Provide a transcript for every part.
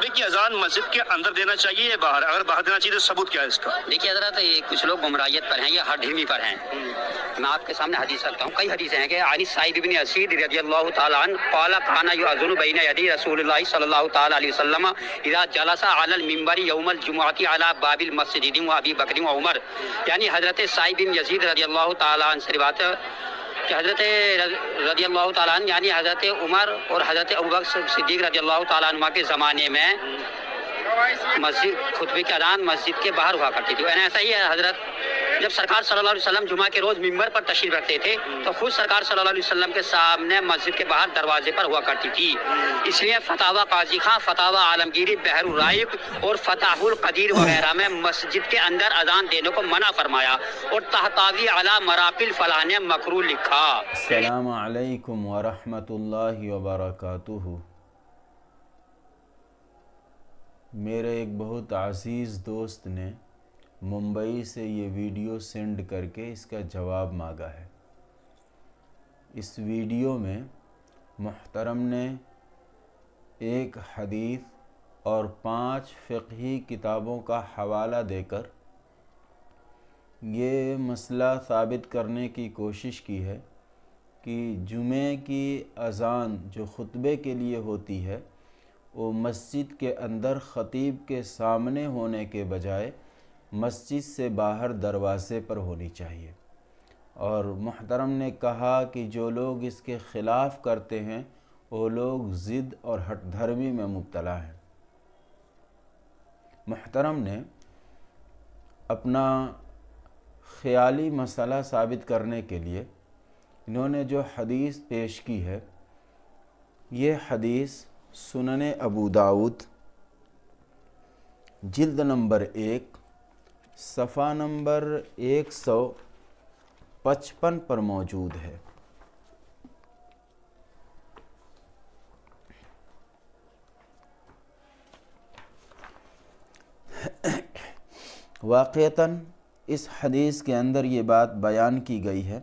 خطبے کی اذان مسجد کے اندر دینا چاہیے یا باہر؟ اگر باہر دینا چاہیے تو ثبوت کیا ہے اس کا؟ دیکھیے حضرت، یہ کچھ لوگ گمراہیت پر ہیں یا ہر ڈھیمی پر ہیں۔ میں آپ کے سامنے حدیث رکھتا ہوں، کئی حدیثیں ہیں کہ علی سعید بن اسید رضی اللہ تعالیٰ عنہ قال کان یؤذن بین یدی رسول اللہ صلی اللہ تعالیٰ علیہ وسلم اذا جلس علی المنبر یوم الجمعۃ علی باب المسجد و ابی بکر و عمر، یعنی حضرت سعید بن یزید رضی اللہ تعالیٰ عنہ سے روایت ہے کہ حضرت رضی اللہ تعالیٰ عنہ یعنی حضرت عمر اور حضرت ابوبکر صدیق رضی اللہ تعالیٰ عنہ کے زمانے میں مسجد خطبے کی اذان مسجد کے باہر ہوا کرتی تھی۔ ایسا ہی ہے حضرت، جب سرکار صلی اللہ علیہ وسلم جمعہ کے روز ممبر پر تشریف رکھتے تھے تو خود سرکار صلی اللہ علیہ وسلم کے سامنے مسجد کے باہر دروازے پر ہوا کرتی تھی۔ اس لیے فتاوی قاضی خان، فتاوی عالمگیری، بحر الرائق اور فتح القدیر وغیرہ میں مسجد کے اندر اذان دینے کو منع فرمایا، اور تحتوی علی مراقی الفلاح نے مکروہ لکھا۔ السلام علیکم ورحمۃ اللہ وبرکاتہ۔ میرے ایک بہت عزیز دوست نے ممبئی سے یہ ویڈیو سینڈ کر کے اس کا جواب مانگا ہے۔ اس ویڈیو میں محترم نے ایک حدیث اور 5 فقہی کتابوں کا حوالہ دے کر یہ مسئلہ ثابت کرنے کی کوشش کی ہے کہ جمعے کی اذان جو خطبے کے لیے ہوتی ہے وہ مسجد کے اندر خطیب کے سامنے ہونے کے بجائے مسجد سے باہر دروازے پر ہونی چاہیے، اور محترم نے کہا کہ جو لوگ اس کے خلاف کرتے ہیں وہ لوگ ضد اور ہٹ دھرمی میں مبتلا ہیں۔ محترم نے اپنا خیالی مسئلہ ثابت کرنے کے لیے انہوں نے جو حدیث پیش کی ہے، یہ حدیث سنن ابو داؤد جلد نمبر 1 صفحہ نمبر 155 پر موجود ہے۔ واقعتاً اس حدیث کے اندر یہ بات بیان کی گئی ہے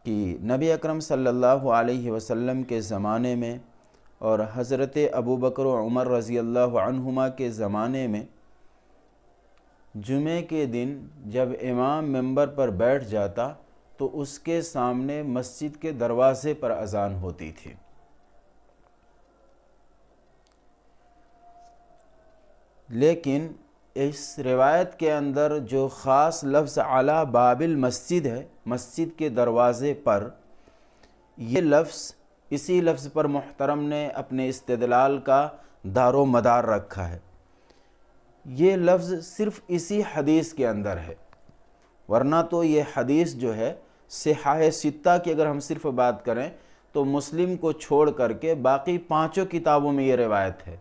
کہ نبی اکرم صلی اللہ علیہ وسلم کے زمانے میں اور حضرت ابوبکر و عمر رضی اللہ عنہما کے زمانے میں جمعے کے دن جب امام منبر پر بیٹھ جاتا تو اس کے سامنے مسجد کے دروازے پر اذان ہوتی تھی۔ لیکن اس روایت کے اندر جو خاص لفظ علی باب المسجد ہے، مسجد کے دروازے پر، یہ لفظ اسی لفظ پر محترم نے اپنے استدلال کا دار و مدار رکھا ہے۔ یہ لفظ صرف اسی حدیث کے اندر ہے، ورنہ تو یہ حدیث جو ہے صحاح ستہ کی اگر ہم صرف بات کریں تو مسلم کو چھوڑ کر کے باقی 5 کتابوں میں یہ روایت ہے،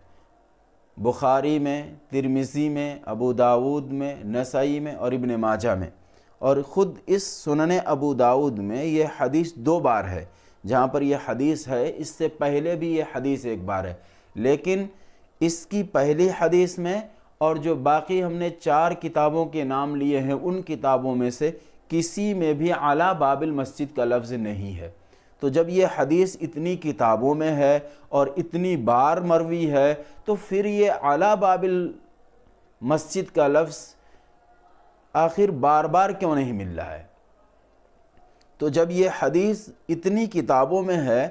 بخاری میں، ترمذی میں، ابو داؤد میں، نسائی میں اور ابن ماجہ میں، اور خود اس سنن ابو داؤد میں یہ حدیث 2 بار ہے۔ جہاں پر یہ حدیث ہے اس سے پہلے بھی یہ حدیث 1 بار ہے، لیکن اس کی پہلی حدیث میں اور جو باقی ہم نے 4 کتابوں کے نام لیے ہیں ان کتابوں میں سے کسی میں بھی علی باب المسجد کا لفظ نہیں ہے۔ تو جب یہ حدیث اتنی کتابوں میں ہے اور اتنی بار مروی ہے تو پھر یہ علی باب المسجد کا لفظ آخر بار بار کیوں نہیں مل رہا ہے؟ تو جب یہ حدیث اتنی کتابوں میں ہے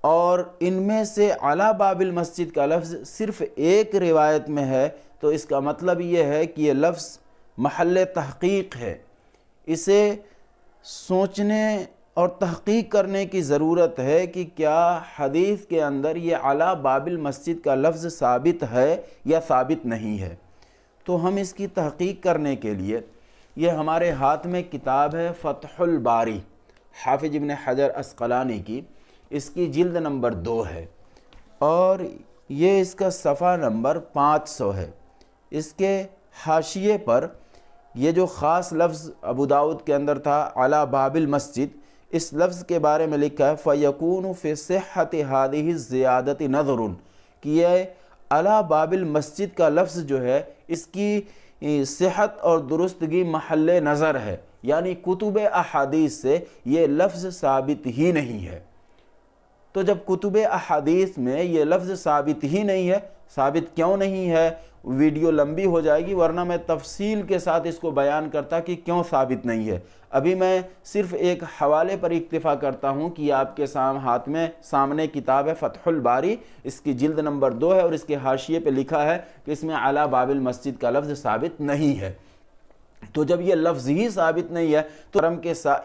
اور ان میں سے علی باب المسجد کا لفظ صرف ایک روایت میں ہے تو اس کا مطلب یہ ہے کہ یہ لفظ محل تحقیق ہے، اسے سوچنے اور تحقیق کرنے کی ضرورت ہے کہ کیا حدیث کے اندر یہ علی باب المسجد کا لفظ ثابت ہے یا ثابت نہیں ہے۔ تو ہم اس کی تحقیق کرنے کے لیے یہ ہمارے ہاتھ میں کتاب ہے فتح الباری حافظ ابن حجر عسقلانی کی، اس کی جلد نمبر 2 ہے اور یہ اس کا صفحہ نمبر 500 ہے۔ اس کے حاشیے پر یہ جو خاص لفظ ابو داؤد کے اندر تھا علی باب المسجد، اس لفظ کے بارے میں لکھا ہے فَيَكُونُ فِي صِحَّةِ هَذِهِ الزِّيَادَةِ نَظْرٌ، کہ یہ علی باب المسجد کا لفظ جو ہے اس کی صحت اور درستگی محل نظر ہے، یعنی کتب احادیث سے یہ لفظ ثابت ہی نہیں ہے۔ تو جب کتب احادیث میں یہ لفظ ثابت ہی نہیں ہے، ثابت کیوں نہیں ہے؟ ویڈیو لمبی ہو جائے گی، ورنہ میں تفصیل کے ساتھ اس کو بیان کرتا کہ کیوں ثابت نہیں ہے۔ ابھی میں صرف ایک حوالے پر اکتفا کرتا ہوں کہ آپ کے ہاتھ میں سامنے کتاب ہے فتح الباری، اس کی جلد نمبر 2 ہے، اور اس کے حاشیے پہ لکھا ہے کہ اس میں علی باب المسجد کا لفظ ثابت نہیں ہے۔ تو جب یہ لفظ ہی ثابت نہیں ہے تو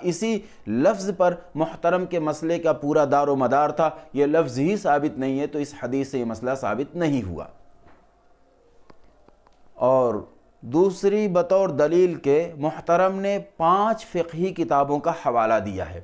اسی لفظ پر محترم کے مسئلے کا پورا دار و مدار تھا، یہ لفظ ہی ثابت نہیں ہے تو اس حدیث سے یہ مسئلہ ثابت نہیں ہوا۔ اور دوسری بطور دلیل کے محترم نے 5 فقہی کتابوں کا حوالہ دیا ہے۔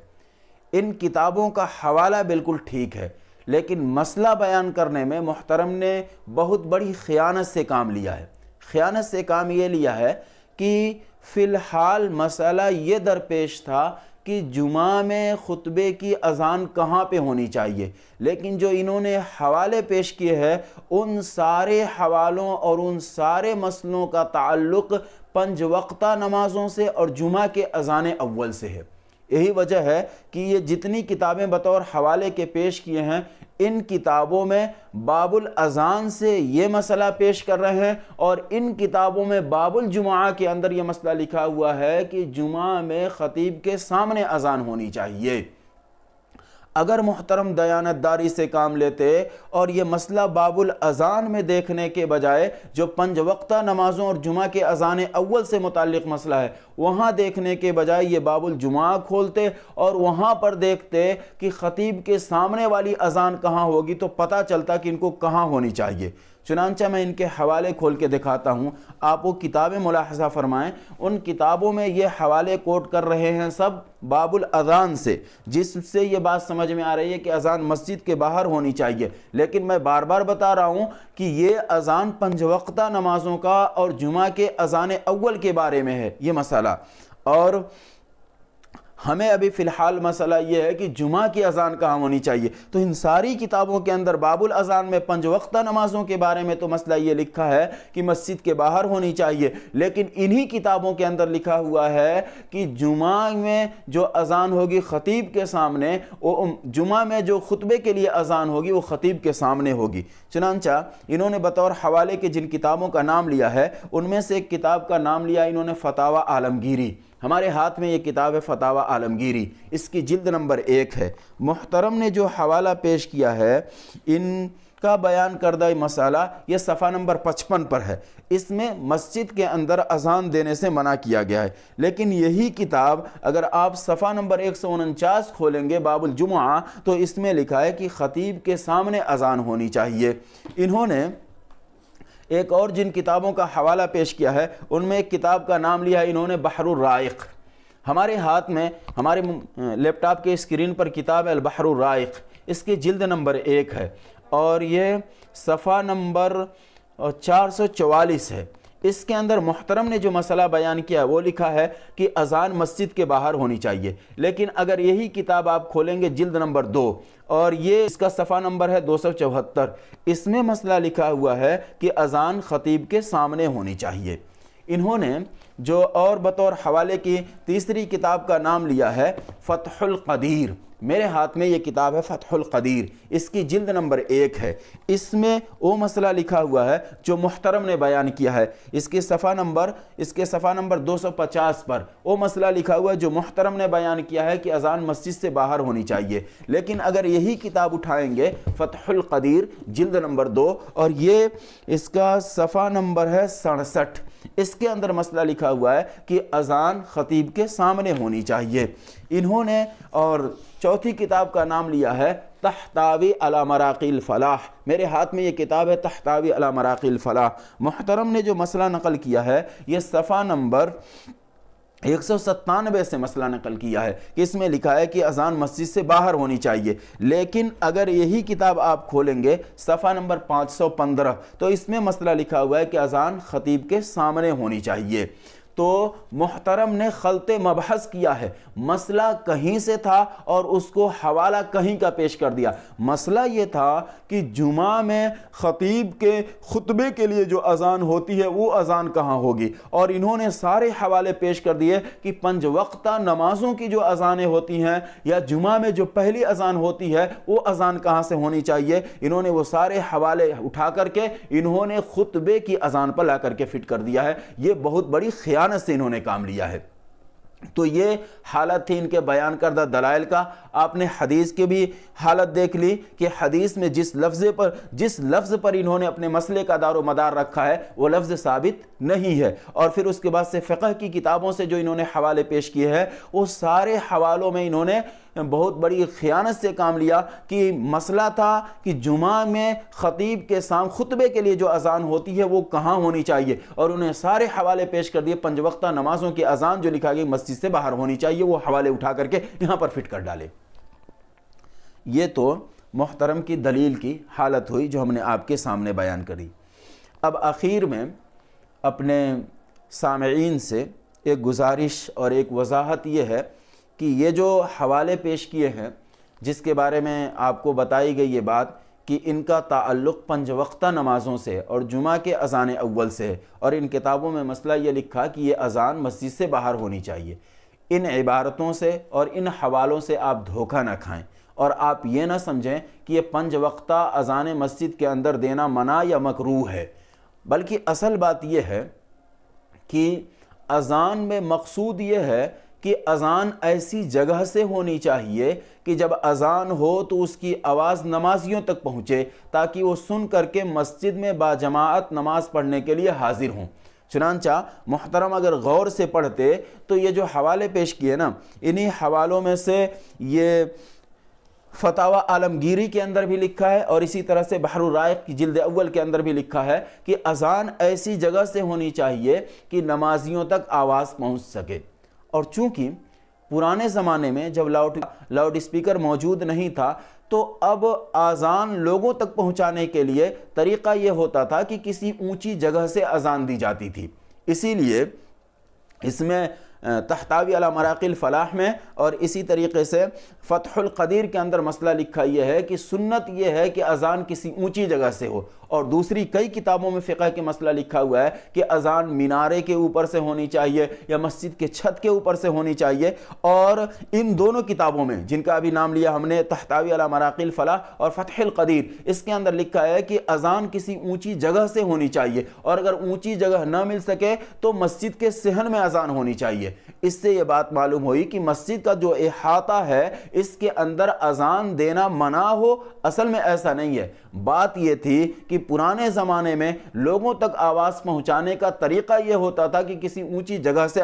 ان کتابوں کا حوالہ بالکل ٹھیک ہے، لیکن مسئلہ بیان کرنے میں محترم نے بہت بڑی خیانت سے کام لیا ہے۔ خیانت سے کام یہ لیا ہے کہ فی الحال مسئلہ یہ درپیش تھا کہ جمعہ میں خطبے کی اذان کہاں پہ ہونی چاہیے، لیکن جو انہوں نے حوالے پیش کیے ہیں ان سارے حوالوں اور ان سارے مسئلوں کا تعلق 5 وقتہ نمازوں سے اور جمعہ کے اذان اول سے ہے۔ یہی وجہ ہے کہ یہ جتنی کتابیں بطور حوالے کے پیش کیے ہیں ان کتابوں میں باب الاذان سے یہ مسئلہ پیش کر رہے ہیں، اور ان کتابوں میں باب الجمعہ کے اندر یہ مسئلہ لکھا ہوا ہے کہ جمعہ میں خطیب کے سامنے اذان ہونی چاہیے۔ اگر محترم دیانتداری سے کام لیتے اور یہ مسئلہ باب الاذان میں دیکھنے کے بجائے جو 5 وقتہ نمازوں اور جمعہ کے اذان اول سے متعلق مسئلہ ہے وہاں دیکھنے کے بجائے یہ باب الجمعہ کھولتے اور وہاں پر دیکھتے کہ خطیب کے سامنے والی اذان کہاں ہوگی تو پتہ چلتا کہ ان کو کہاں ہونی چاہیے۔ چنانچہ میں ان کے حوالے کھول کے دکھاتا ہوں، آپ وہ کتابیں ملاحظہ فرمائیں۔ ان کتابوں میں یہ حوالے کوٹ کر رہے ہیں سب باب الاذان سے، جس سے یہ بات سمجھ میں آ رہی ہے کہ اذان مسجد کے باہر ہونی چاہیے، لیکن میں بار بار بتا رہا ہوں کہ یہ اذان 5 وقتہ نمازوں کا اور جمعہ کے اذان اول کے بارے میں ہے یہ مسئلہ، اور ہمیں ابھی فی الحال مسئلہ یہ ہے کہ جمعہ کی اذان کہاں ہونی چاہیے۔ تو ان ساری کتابوں کے اندر باب الاذان میں 5 وقتہ نمازوں کے بارے میں تو مسئلہ یہ لکھا ہے کہ مسجد کے باہر ہونی چاہیے، لیکن انہی کتابوں کے اندر لکھا ہوا ہے کہ جمعہ میں جو اذان ہوگی خطیب کے سامنے، جمعہ میں جو خطبے کے لیے اذان ہوگی وہ خطیب کے سامنے ہوگی۔ چنانچہ انہوں نے بطور حوالے کے جن کتابوں کا نام لیا ہے ان میں سے ایک کتاب کا نام لیا انہوں نے فتاوی عالمگیری۔ ہمارے ہاتھ میں یہ کتاب ہے فتاوی عالمگیری، اس کی جلد نمبر 1 ہے۔ محترم نے جو حوالہ پیش کیا ہے ان کا بیان کردہ مسئلہ یہ صفحہ نمبر 55 پر ہے۔ اس میں مسجد کے اندر اذان دینے سے منع کیا گیا ہے، لیکن یہی کتاب اگر آپ صفحہ نمبر 149 کھولیں گے باب الجمعہ تو اس میں لکھا ہے کہ خطیب کے سامنے اذان ہونی چاہیے۔ انہوں نے ایک اور جن کتابوں کا حوالہ پیش کیا ہے ان میں ایک کتاب کا نام لیا ہے انہوں نے بحر الرائق۔ ہمارے ہاتھ میں ہمارے لیپ ٹاپ کے اسکرین پر کتاب ہے البحر الرائق، اس کی جلد نمبر 1 ہے اور یہ صفحہ نمبر 444 ہے۔ اس کے اندر محترم نے جو مسئلہ بیان کیا وہ لکھا ہے کہ اذان مسجد کے باہر ہونی چاہیے، لیکن اگر یہی کتاب آپ کھولیں گے جلد نمبر 2 اور یہ اس کا صفحہ نمبر ہے 274، اس میں مسئلہ لکھا ہوا ہے کہ اذان خطیب کے سامنے ہونی چاہیے۔ انہوں نے جو اور بطور حوالے کی تیسری کتاب کا نام لیا ہے فتح القدیر، میرے ہاتھ میں یہ کتاب ہے فتح القدیر، اس کی جلد نمبر 1 ہے۔ اس میں وہ مسئلہ لکھا ہوا ہے جو محترم نے بیان کیا ہے، اس کے صفحہ نمبر 250 پر وہ مسئلہ لکھا ہوا ہے جو محترم نے بیان کیا ہے کہ اذان مسجد سے باہر ہونی چاہیے۔ لیکن اگر یہی کتاب اٹھائیں گے فتح القدیر جلد نمبر 2 اور یہ اس کا صفحہ نمبر ہے 67، اس کے اندر مسئلہ لکھا ہوا ہے کہ اذان خطیب کے سامنے ہونی چاہیے۔ انہوں نے اور چوتھی کتاب کا نام لیا ہے تحتاوی علی مراقی الفلاح، میرے ہاتھ میں یہ کتاب ہے تحتاوی علی مراقی الفلاح۔ محترم نے جو مسئلہ نقل کیا ہے یہ صفحہ نمبر 197 سے مسئلہ نقل کیا ہے کہ اس میں لکھا ہے کہ اذان مسجد سے باہر ہونی چاہیے، لیکن اگر یہی کتاب آپ کھولیں گے صفحہ نمبر 515 تو اس میں مسئلہ لکھا ہوا ہے کہ اذان خطیب کے سامنے ہونی چاہیے۔ تو محترم نے خلط مبحث کیا ہے، مسئلہ کہیں سے تھا اور اس کو حوالہ کہیں کا پیش کر دیا۔ مسئلہ یہ تھا کہ جمعہ میں خطیب کے خطبے کے لیے جو اذان ہوتی ہے وہ اذان کہاں ہوگی، اور انہوں نے سارے حوالے پیش کر دیے کہ 5 وقتہ نمازوں کی جو اذانیں ہوتی ہیں یا جمعہ میں جو پہلی اذان ہوتی ہے وہ اذان کہاں سے ہونی چاہیے۔ انہوں نے وہ سارے حوالے اٹھا کر کے انہوں نے خطبے کی اذان پر لا کر کے فٹ کر دیا ہے۔ یہ بہت بڑی خیانت سے انہوں نے کام لیا ہے۔ تو یہ حالت تھی ان کے بیان کردہ دلائل کا۔ آپ نے حدیث کی بھی حالت دیکھ لی کہ حدیث میں جس لفظ پر انہوں نے اپنے مسئلے کا دار و مدار رکھا ہے وہ لفظ ثابت نہیں ہے، اور پھر اس کے بعد سے فقہ کی کتابوں سے جو انہوں نے حوالے پیش کیے ہیں وہ سارے حوالوں میں انہوں نے بہت بڑی خیانت سے کام لیا کہ مسئلہ تھا کہ جمعہ میں خطیب کے سامنے خطبے کے لیے جو اذان ہوتی ہے وہ کہاں ہونی چاہیے، اور انہیں سارے حوالے پیش کر دیے 5 وقتہ نمازوں کی اذان جو لکھا گئی مسجد سے باہر ہونی چاہیے، وہ حوالے اٹھا کر کے یہاں پر فٹ کر ڈالے۔ یہ تو محترم کی دلیل کی حالت ہوئی جو ہم نے آپ کے سامنے بیان کری۔ اب آخر میں اپنے سامعین سے ایک گزارش اور ایک وضاحت یہ ہے کہ یہ جو حوالے پیش کیے ہیں جس کے بارے میں آپ کو بتائی گئی یہ بات کہ ان کا تعلق 5 وقتہ نمازوں سے اور جمعہ کے اذان اول سے ہے، اور ان کتابوں میں مسئلہ یہ لکھا کہ یہ اذان مسجد سے باہر ہونی چاہیے۔ ان عبارتوں سے اور ان حوالوں سے آپ دھوکہ نہ کھائیں، اور آپ یہ نہ سمجھیں کہ یہ 5 وقتہ اذان مسجد کے اندر دینا منع یا مکروہ ہے، بلکہ اصل بات یہ ہے کہ اذان میں مقصود یہ ہے کہ اذان ایسی جگہ سے ہونی چاہیے کہ جب اذان ہو تو اس کی آواز نمازیوں تک پہنچے تاکہ وہ سن کر کے مسجد میں باجماعت نماز پڑھنے کے لیے حاضر ہوں۔ چنانچہ محترم اگر غور سے پڑھتے تو یہ جو حوالے پیش کیے نا، انہی حوالوں میں سے یہ فتاوی عالمگیری کے اندر بھی لکھا ہے اور اسی طرح سے بحر الرائق کی جلد اول کے اندر بھی لکھا ہے کہ اذان ایسی جگہ سے ہونی چاہیے کہ نمازیوں تک آواز پہنچ سکے۔ اور چونکہ پرانے زمانے میں جب لاؤڈ اسپیکر موجود نہیں تھا تو اب اذان لوگوں تک پہنچانے کے لیے طریقہ یہ ہوتا تھا کہ کسی اونچی جگہ سے اذان دی جاتی تھی، اسی لیے اس میں تحتاوی علی مراقی الفلاح میں اور اسی طریقے سے فتح القدیر کے اندر مسئلہ لکھا یہ ہے کہ سنت یہ ہے کہ اذان کسی اونچی جگہ سے ہو، اور دوسری کئی کتابوں میں فقہ کے مسئلہ لکھا ہوا ہے کہ اذان مینارے کے اوپر سے ہونی چاہیے یا مسجد کے چھت کے اوپر سے ہونی چاہیے۔ اور ان دونوں کتابوں میں جن کا ابھی نام لیا ہم نے، تحتاوی علی مراقی الفلاح اور فتح القدیر، اس کے اندر لکھا ہے کہ اذان کسی اونچی جگہ سے ہونی چاہیے، اور اگر اونچی جگہ نہ مل سکے تو مسجد کے صحن میں اذان ہونی چاہیے۔ اس سے یہ بات معلوم ہوئی کہ مسجد کا جو احاطہ ہے اس کے اندر اذان دینا منع ہو، اصل میں ایسا نہیں ہے۔ بات یہ تھی کہ پرانے زمانے میں لوگوں تک آواز پہنچانے کا طریقہ یہ ہوتا تھا کہ کسی اونچی جگہ سے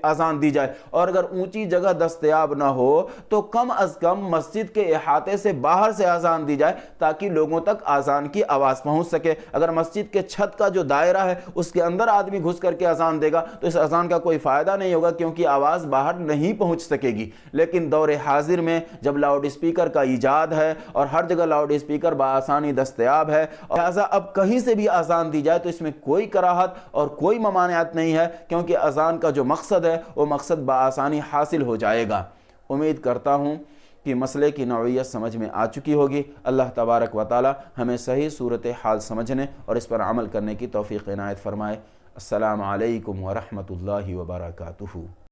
اذان دی جائے، اور اگر اونچی جگہ دستیاب نہ ہو تو کم از کم مسجد کے احاطے سے باہر سے اذان دی جائے تاکہ لوگوں تک اذان کی آواز پہنچ سکے۔ اگر مسجد کے چھت کا جو دائرہ ہے اس کے اندر آدمی گھس کر کے اذان دے گا تو اس اذان کا کوئی فائدہ نہیں ہوگا، کیونکہ آواز باہر نہیں پہنچ سکے گی۔ لیکن دور حاضر میں جب لاؤڈ اسپیکر کا ایجاد ہے اور ہر جگہ لاؤڈ اسپیکر بآسانی دستیاب ہے، لہذا اب کہیں سے بھی اذان دی جائے تو اس میں کوئی کراہت اور کوئی ممانعت نہیں ہے، کیونکہ اذان کا جو مقصد ہے وہ مقصد بآسانی حاصل ہو جائے گا۔ امید کرتا ہوں کہ مسئلے کی نوعیت سمجھ میں آ چکی ہوگی۔ اللہ تبارک و تعالی ہمیں صحیح صورتحال سمجھنے اور اس پر عمل کرنے کی توفیق عنایت فرمائے۔ السلام علیکم ورحمۃ اللہ وبرکاتہ۔